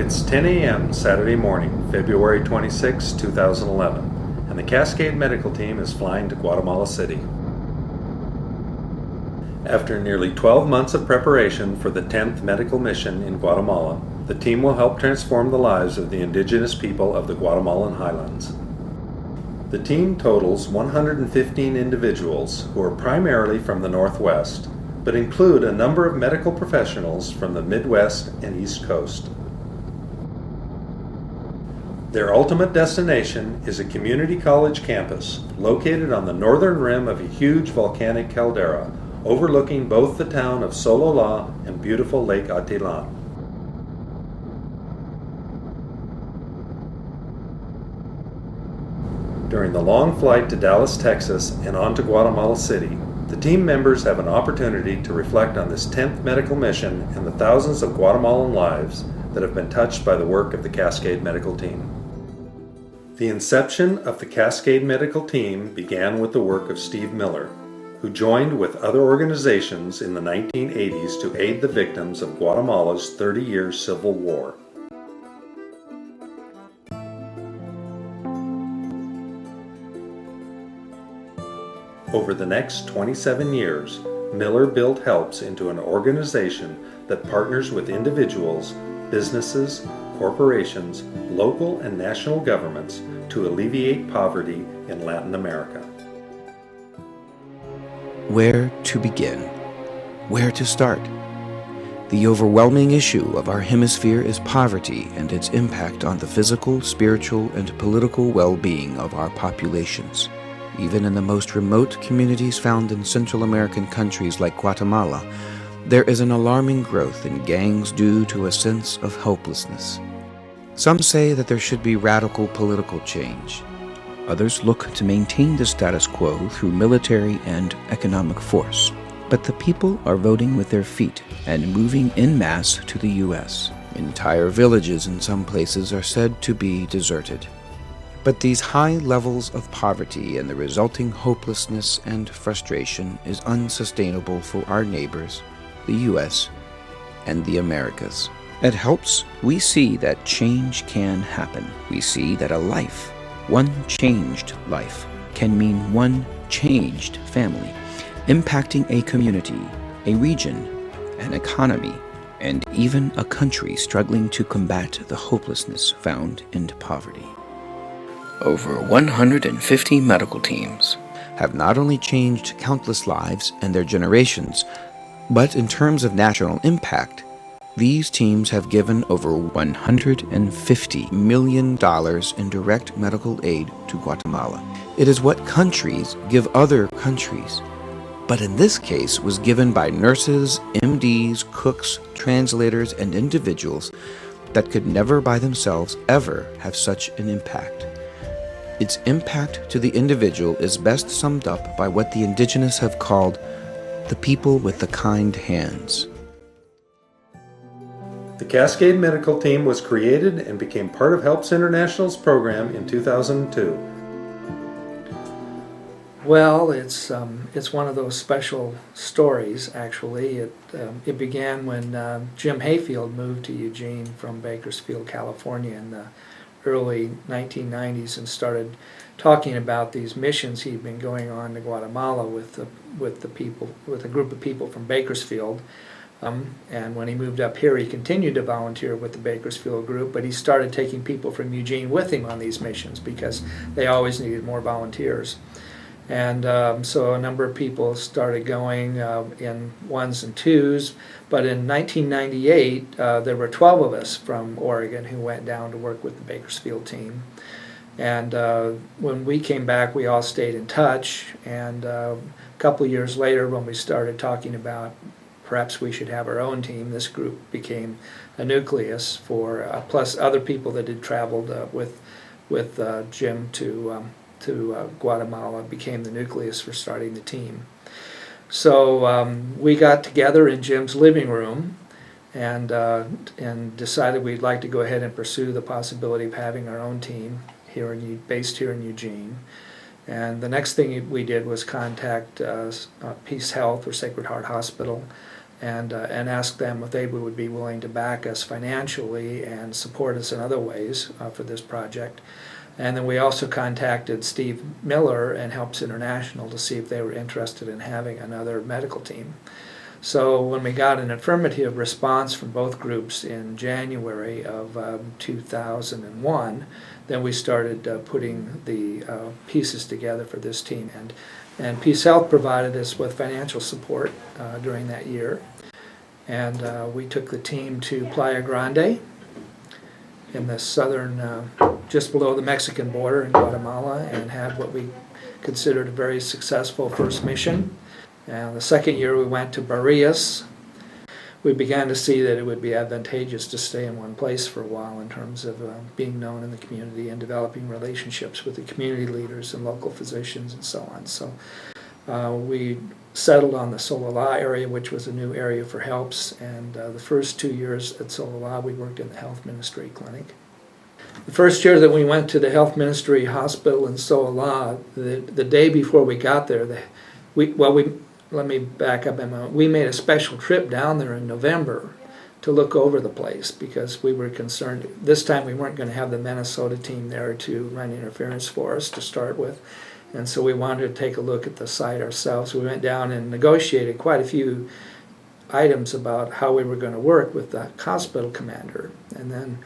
It's 10 a.m. Saturday morning, February 26, 2011, and the Cascade Medical Team is flying to Guatemala City. After nearly 12 months of preparation for the 10th medical mission in Guatemala, the team will help transform the lives of the indigenous people of the Guatemalan highlands. The team totals 115 individuals who are primarily from the Northwest, but include a number of medical professionals from the Midwest and East Coast. Their ultimate destination is a community college campus located on the northern rim of a huge volcanic caldera, overlooking both the town of Solola and beautiful Lake Altiplano. During the long flight to Dallas, Texas, and on to Guatemala City, the team members have an opportunity to reflect on this 10th medical mission and the thousands of Guatemalan lives that have been touched by the work of the Cascade Medical Team. The inception of the Cascade Medical Team began with the work of Steve Miller, who joined with other organizations in the 1980s to aid the victims of Guatemala's 30-year civil war. Over the next 27 years, Miller built HELPS into an organization that partners with individuals, businesses, corporations, local and national governments to alleviate poverty in Latin America. Where to begin? Where to start? The overwhelming issue of our hemisphere is poverty and its impact on the physical, spiritual, and political well-being of our populations. Even in the most remote communities found in Central American countries like Guatemala, there is an alarming growth in gangs due to a sense of helplessness. Some say that there should be radical political change. Others look to maintain the status quo through military and economic force. But the people are voting with their feet and moving en masse to the U.S. Entire villages in some places are said to be deserted. But these high levels of poverty and the resulting hopelessness and frustration is unsustainable for our neighbors, the U.S., and the Americas. At HELPS, we see that change can happen. We see that a life, one changed life, can mean one changed family, impacting a community, a region, an economy, and even a country struggling to combat the hopelessness found in poverty. Over 150 medical teams have not only changed countless lives and their generations, but in terms of national impact, these teams have given over $150 million in direct medical aid to Guatemala. It is what countries give other countries, but in this case was given by nurses, MDs, cooks, translators, and individuals that could never by themselves ever have such an impact. Its impact to the individual is best summed up by what the indigenous have called the people with the kind hands. The Cascade Medical Team was created and became part of HELPS International's program in 2002. Well, it's one of those special stories, actually. It began when Jim Hayfield moved to Eugene from Bakersfield, California in the early 1990s and started talking about these missions he'd been going on to Guatemala with a group of people from Bakersfield. And when he moved up here, he continued to volunteer with the Bakersfield group, but he started taking people from Eugene with him on these missions because they always needed more volunteers. And so a number of people started going in ones and twos, but in 1998 there were 12 of us from Oregon who went down to work with the Bakersfield team. And when we came back, we all stayed in touch, and a couple of years later when we started talking about perhaps we should have our own team, this group became a nucleus for, plus other people that had traveled with Jim to Guatemala, became the nucleus for starting the team. So we got together in Jim's living room and decided we'd like to go ahead and pursue the possibility of having our own team based here in Eugene. And the next thing we did was contact Peace Health or Sacred Heart Hospital and asked them if they would be willing to back us financially and support us in other ways for this project. And then we also contacted Steve Miller and Helps International to see if they were interested in having another medical team. So when we got an affirmative response from both groups in January of 2001, then we started putting the pieces together for this team. And Peace Health provided us with financial support during that year. And we took the team to Playa Grande in the southern, just below the Mexican border in Guatemala, and had what we considered a very successful first mission. And the second year we went to Barrias. We began to see that it would be advantageous to stay in one place for a while in terms of being known in the community and developing relationships with the community leaders and local physicians and so on. So we settled on the Solola area, which was a new area for HELPS, and the first 2 years at Solola we worked in the health ministry clinic. The first year that we went to the health ministry hospital in Solola, the day before we got there, let me back up a moment. We made a special trip down there in November to look over the place because we were concerned. This time we weren't going to have the Minnesota team there to run interference for us to start with. And so we wanted to take a look at the site ourselves. We went down and negotiated quite a few items about how we were going to work with the hospital commander. And then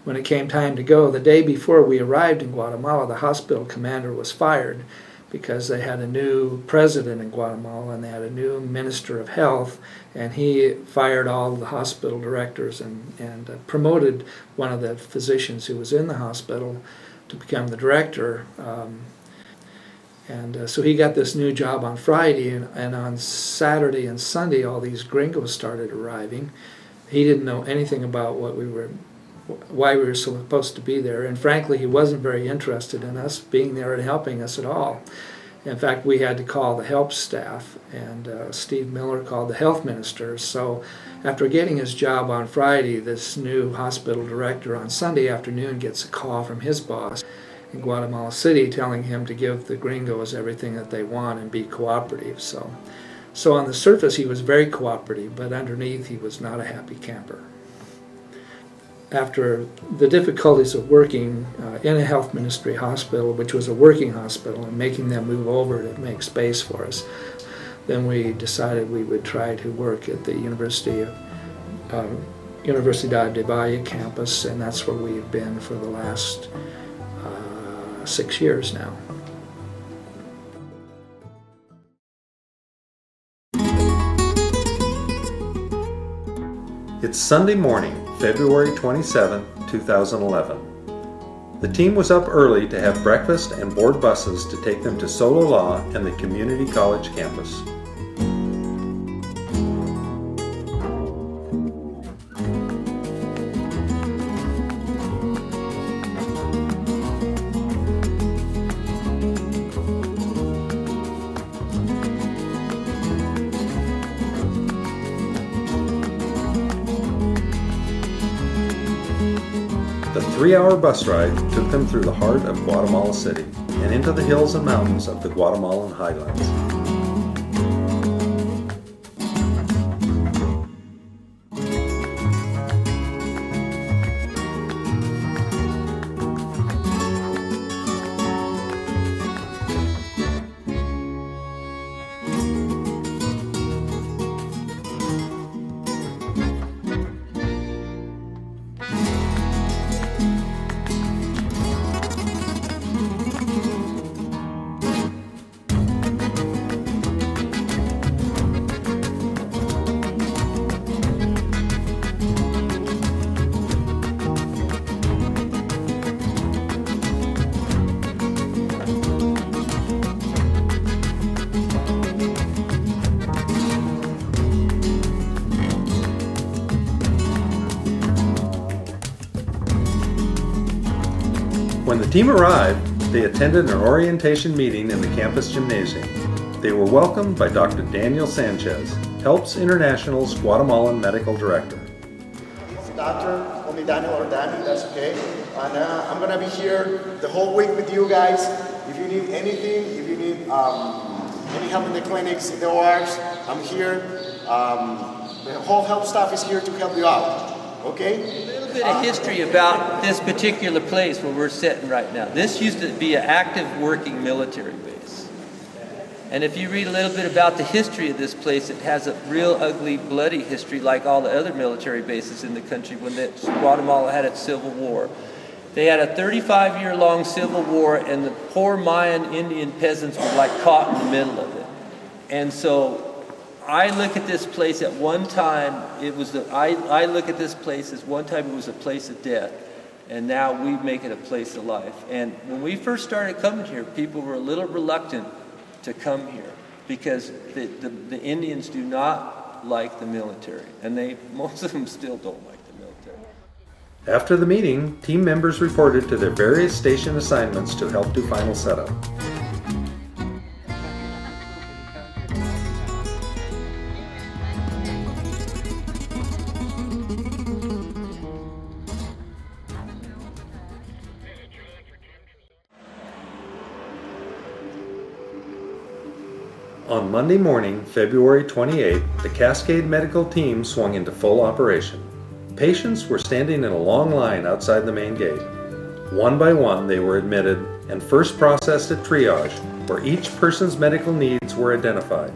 when it came time to go, the day before we arrived in Guatemala, the hospital commander was fired because they had a new president in Guatemala and they had a new minister of health, and he fired all the hospital directors and promoted one of the physicians who was in the hospital to become the director. So he got this new job on Friday, and on Saturday and Sunday all these gringos started arriving. He didn't know anything about why we were supposed to be there, and frankly he wasn't very interested in us being there and helping us at all. In fact, we had to call the HELP staff, and Steve Miller called the health minister. So after getting his job on Friday, this new hospital director on Sunday afternoon gets a call from his boss in Guatemala City telling him to give the gringos everything that they want and be cooperative. So on the surface he was very cooperative, but underneath he was not a happy camper. After the difficulties of working in a health ministry hospital, which was a working hospital, and making them move over to make space for us, then we decided we would try to work at the Universidad de Valle campus, and that's where we've been for the last 6 years now. It's Sunday morning, February 27, 2011. The team was up early to have breakfast and board buses to take them to Solola and the community college campus. The 3-hour bus ride took them through the heart of Guatemala City and into the hills and mountains of the Guatemalan highlands. When the team arrived, they attended an orientation meeting in the campus gymnasium. They were welcomed by Dr. Daniel Sanchez, HELPS International's Guatemalan Medical Director. Doctor, call me Daniel or Danny, that's okay. And I'm going to be here the whole week with you guys. If you need anything, if you need any help in the clinics, in the ORs, I'm here. The whole help staff is here to help you out, okay? A little bit of history about this particular place where we're sitting right now. This used to be an active working military base. And if you read a little bit about the history of this place, it has a real ugly, bloody history like all the other military bases in the country when Guatemala had its civil war. They had a 35-year-long civil war, and the poor Mayan Indian peasants were like caught in the middle of it. And so I look at this place at one time, I look at this place as one time it was a place of death, and now we make it a place of life. And when we first started coming here, people were a little reluctant to come here because the Indians do not like the military, and most of them still don't like the military. After the meeting, team members reported to their various station assignments to help do final setup. On Monday morning, February 28th, the Cascade Medical Team swung into full operation. Patients were standing in a long line outside the main gate. One by one, they were admitted and first processed at triage, where each person's medical needs were identified.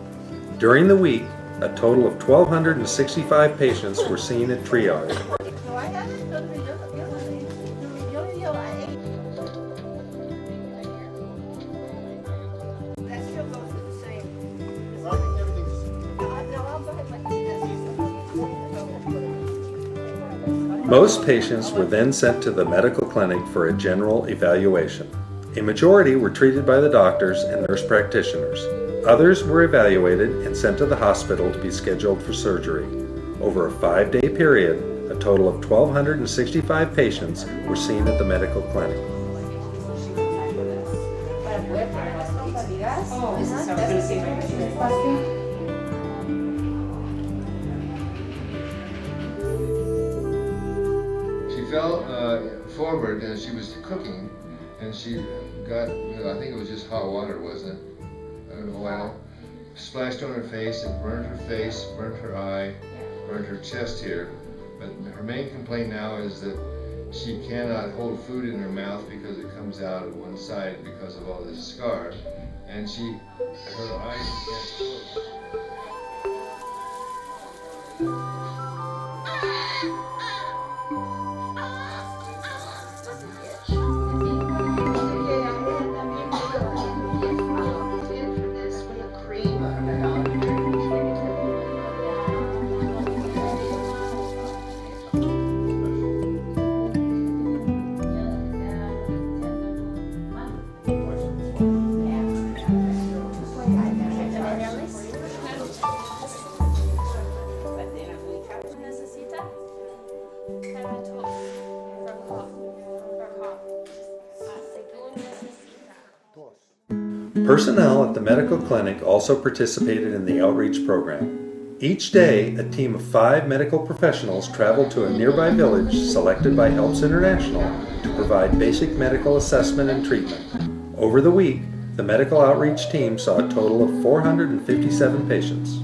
During the week, a total of 1,265 patients were seen at triage. Most patients were then sent to the medical clinic for a general evaluation. A majority were treated by the doctors and nurse practitioners. Others were evaluated and sent to the hospital to be scheduled for surgery. Over a 5-day period, a total of 1,265 patients were seen at the medical clinic. She fell forward as she was cooking, and she got, I think it was just hot water, wasn't it? Oil. Splashed on her face and burned her face, burned her eye, burned her chest here. But her main complaint now is that she cannot hold food in her mouth because it comes out of one side because of all this scar. And her eyes can't close. Personnel at the medical clinic also participated in the outreach program. Each day, a team of 5 medical professionals traveled to a nearby village selected by Helps International to provide basic medical assessment and treatment. Over the week, the medical outreach team saw a total of 457 patients.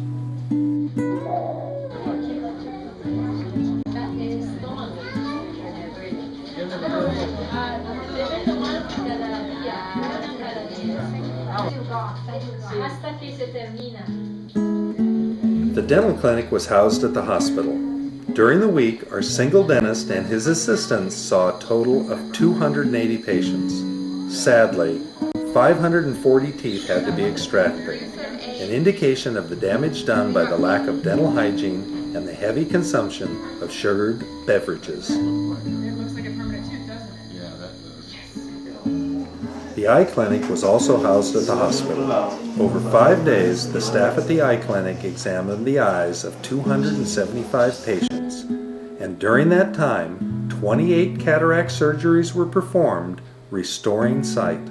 The dental clinic was housed at the hospital. During the week, our single dentist and his assistants saw a total of 280 patients. Sadly, 540 teeth had to be extracted, an indication of the damage done by the lack of dental hygiene and the heavy consumption of sugared beverages. The eye clinic was also housed at the hospital. Over 5 days, the staff at the eye clinic examined the eyes of 275 patients, and during that time, 28 cataract surgeries were performed, restoring sight.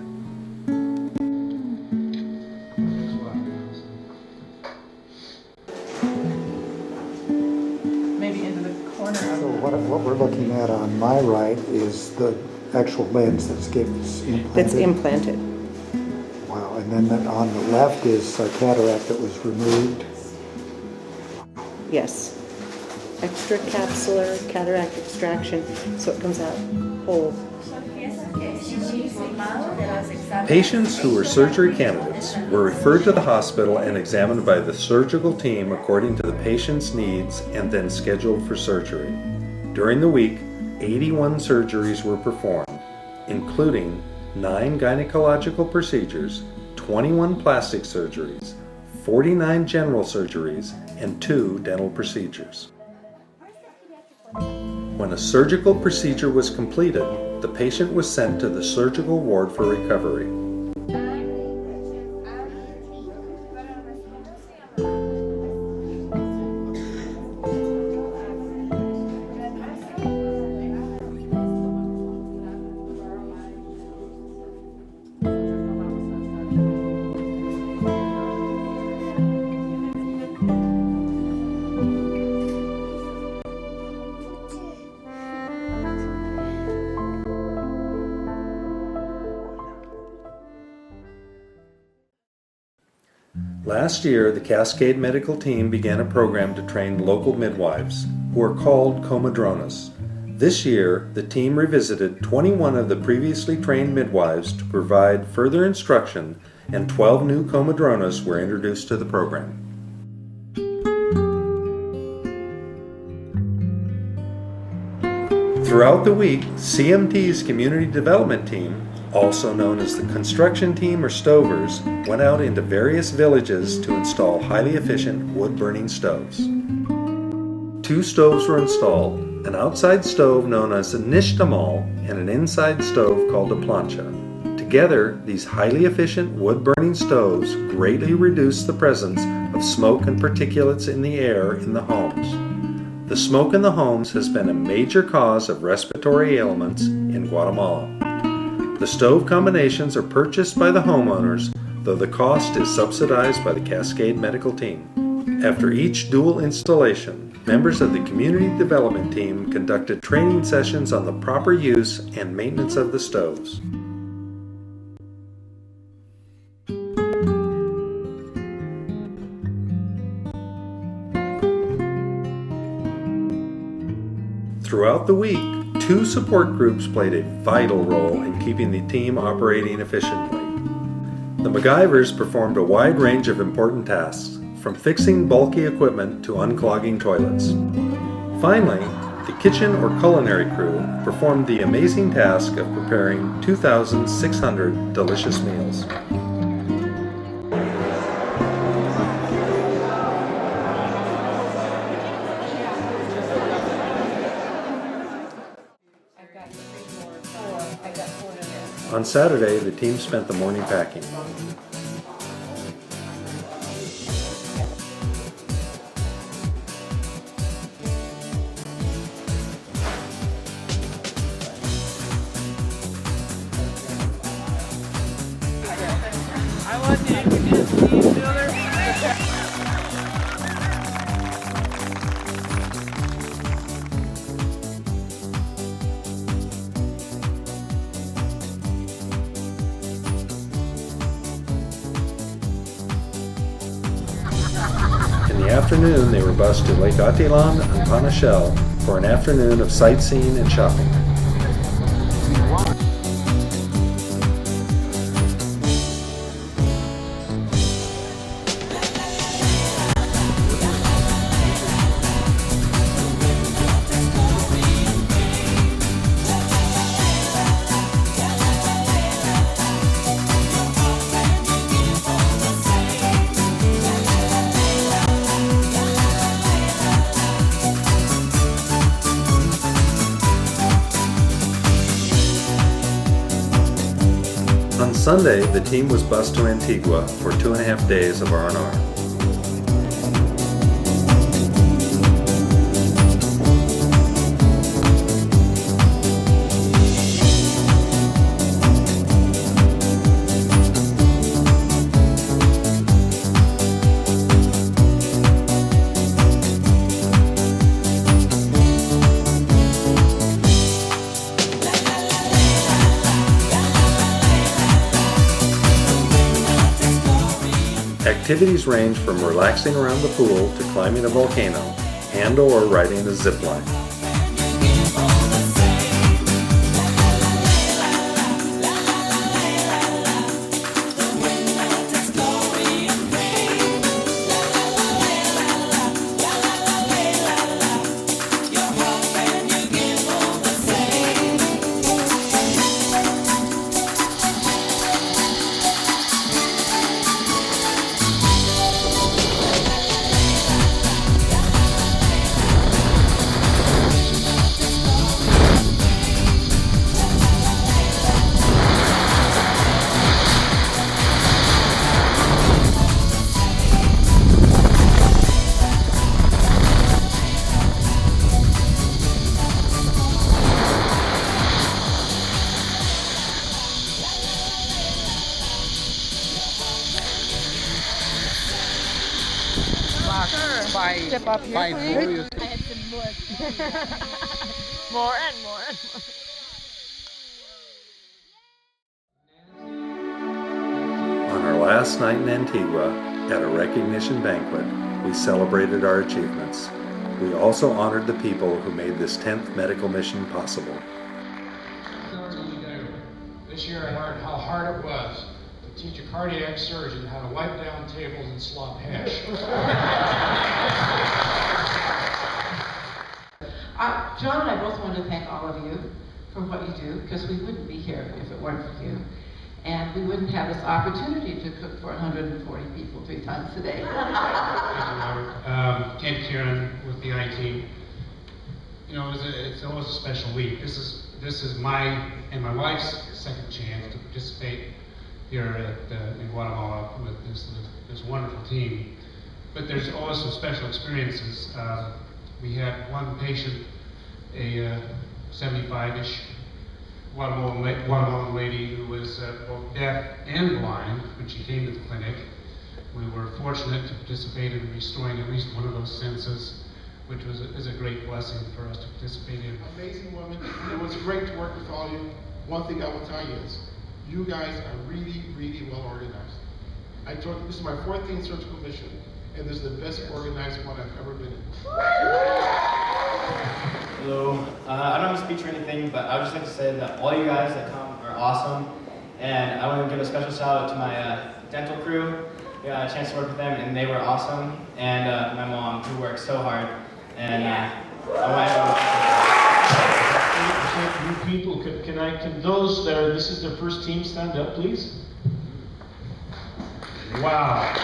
Maybe into the corner of So what we're looking at on my right is the actual lens that's implanted. Wow, and then on the left is a cataract that was removed. Yes. extracapsular cataract extraction, so it comes out whole. Patients who were surgery candidates were referred to the hospital and examined by the surgical team according to the patient's needs and then scheduled for surgery. During the week, 81 surgeries were performed, including 9 gynecological procedures, 21 plastic surgeries, 49 general surgeries, and 2 dental procedures. When a surgical procedure was completed, the patient was sent to the surgical ward for recovery. Last year, the Cascade Medical Team began a program to train local midwives, who are called comadronas. This year, the team revisited 21 of the previously trained midwives to provide further instruction, and 12 new comadronas were introduced to the program. Throughout the week, CMT's Community Development Team, also known as the construction team or stovers, went out into various villages to install highly efficient wood-burning stoves. 2 stoves were installed, an outside stove known as a nishtamal and an inside stove called a plancha. Together, these highly efficient wood-burning stoves greatly reduce the presence of smoke and particulates in the air in the homes. The smoke in the homes has been a major cause of respiratory ailments in Guatemala. The stove combinations are purchased by the homeowners, though the cost is subsidized by the Cascade Medical Team. After each dual installation, members of the Community Development Team conducted training sessions on the proper use and maintenance of the stoves. Throughout the week, 2 support groups played a vital role in keeping the team operating efficiently. The MacGyvers performed a wide range of important tasks, from fixing bulky equipment to unclogging toilets. Finally, the kitchen or culinary crew performed the amazing task of preparing 2,600 delicious meals. On Saturday, the team spent the morning packing. In the afternoon, they were bused to Lake Altiplano and Panachel for an afternoon of sightseeing and shopping. On Sunday, the team was bused to Antigua for 2.5 days of R&R. Activities range from relaxing around the pool to climbing a volcano, and or riding a zip line. Step up here, please. I had some more. More and more and more. On our last night in Antigua, at a recognition banquet, we celebrated our achievements. We also honored the people who made this 10th medical mission possible. This year I learned how hard it was to teach a cardiac surgeon how to wipe down tables and slop hash. John and I both want to thank all of you for what you do, because we wouldn't be here if it weren't for you. And we wouldn't have this opportunity to cook for 140 people 3 times a day. Kent Kieran with the I team. You know, it's always a special week. This is my and my wife's second chance to participate here in Guatemala with this wonderful team. But there's always some special experiences. We had one patient, a 75-ish Guatemalan lady who was both deaf and blind when she came to the clinic. We were fortunate to participate in restoring at least one of those senses, which is a great blessing for us to participate in. Amazing woman. It was great to work with all you. One thing I will tell you is, you guys are really, really well organized. I told you, this is my 14th surgical mission, and this is the best organized one I've ever been in. Hello. I don't have a speech or anything, but I would just like to say that all you guys that come are awesome, and I want to give a special shout out to my dental crew. We got a chance to work with them, and they were awesome, and my mom, who worked so hard, and I want You people, can those that are, this is their first team, stand up, please? Wow.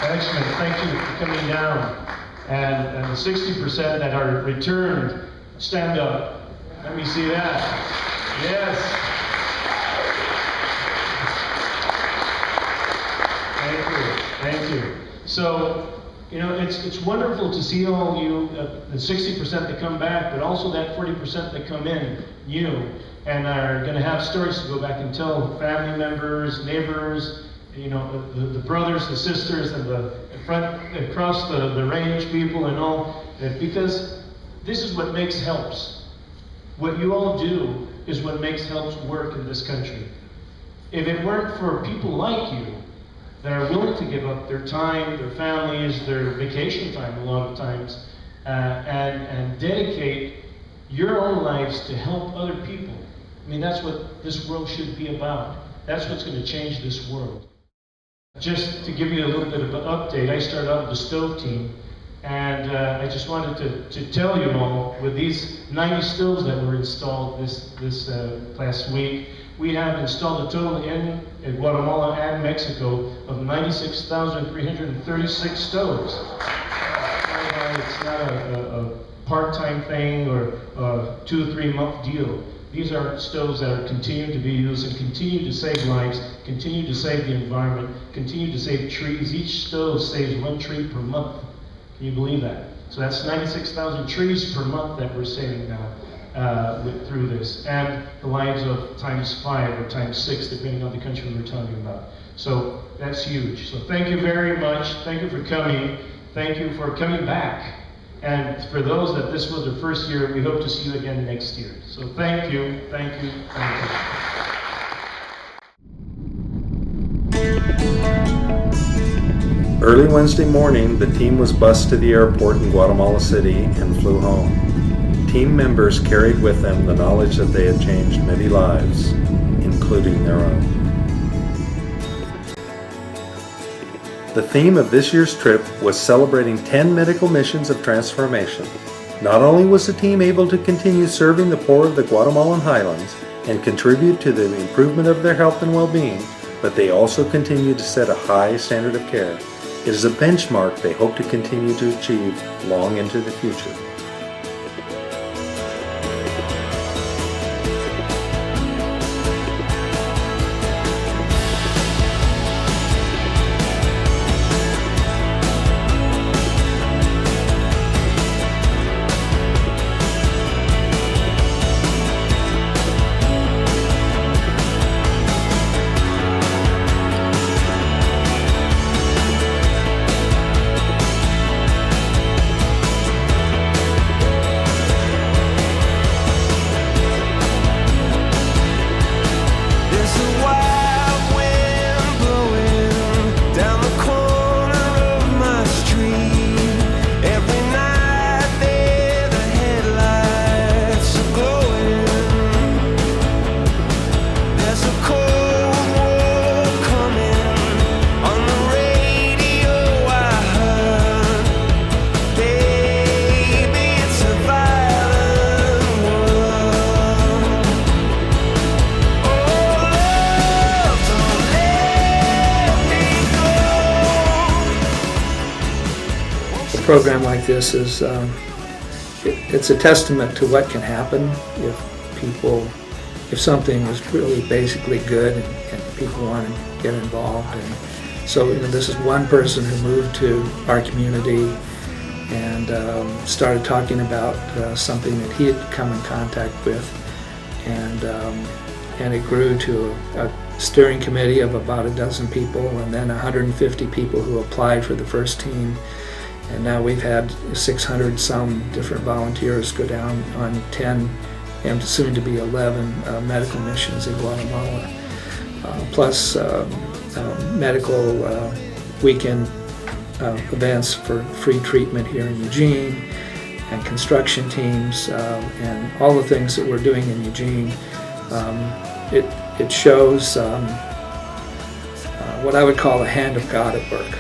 Excellent, thank you for coming down. And the 60% that are returned, stand up. Let me see that. Yes. Thank you. So, you know, it's wonderful to see all you, the 60% that come back, but also that 40% that come in new and are going to have stories to go back and tell family members, neighbors, you know, the brothers, the sisters, and the front across the range people and all, because this is what makes helps. What you all do is what makes helps work in this country. If it weren't for people like you that are willing to give up their time, their families, their vacation time a lot of times, and dedicate your own lives to help other people, I mean, that's what this world should be about. That's what's going to change this world. Just to give you a little bit of an update, I started out with the stove team, and I just wanted to tell you all, with these 90 stoves that were installed this last week, we have installed a total in Guatemala and Mexico of 96,336 stoves. It's not a part-time thing or a 2 or 3 month deal. These are stoves that are continuing to be used and continue to save lives, continue to save the environment, continue to save trees. Each stove saves 1 tree per month. Can you believe that? So that's 96,000 trees per month that we're saving now through this. And the lives of times 5 or times 6, depending on the country we're talking about. So that's huge. So thank you very much. Thank you for coming. Thank you for coming back. And for those that this was their first year, we hope to see you again next year. So thank you, thank you, thank you. Early Wednesday morning, the team was bused to the airport in Guatemala City and flew home. Team members carried with them the knowledge that they had changed many lives, including their own. The theme of this year's trip was celebrating 10 medical missions of transformation. Not only was the team able to continue serving the poor of the Guatemalan highlands and contribute to the improvement of their health and well-being, but they also continued to set a high standard of care. It is a benchmark they hope to continue to achieve long into the future. A program like this is it's a testament to what can happen if something is really basically good and people want to get involved. And so this is one person who moved to our community and started talking about something that he had come in contact with, and it grew to a steering committee of about a dozen people, and then 150 people who applied for the first team. And now we've had 600 some different volunteers go down on 10 and soon to be 11 medical missions in Guatemala, plus medical weekend events for free treatment here in Eugene, and construction teams, and all the things that we're doing in Eugene. It shows what I would call the hand of God at work.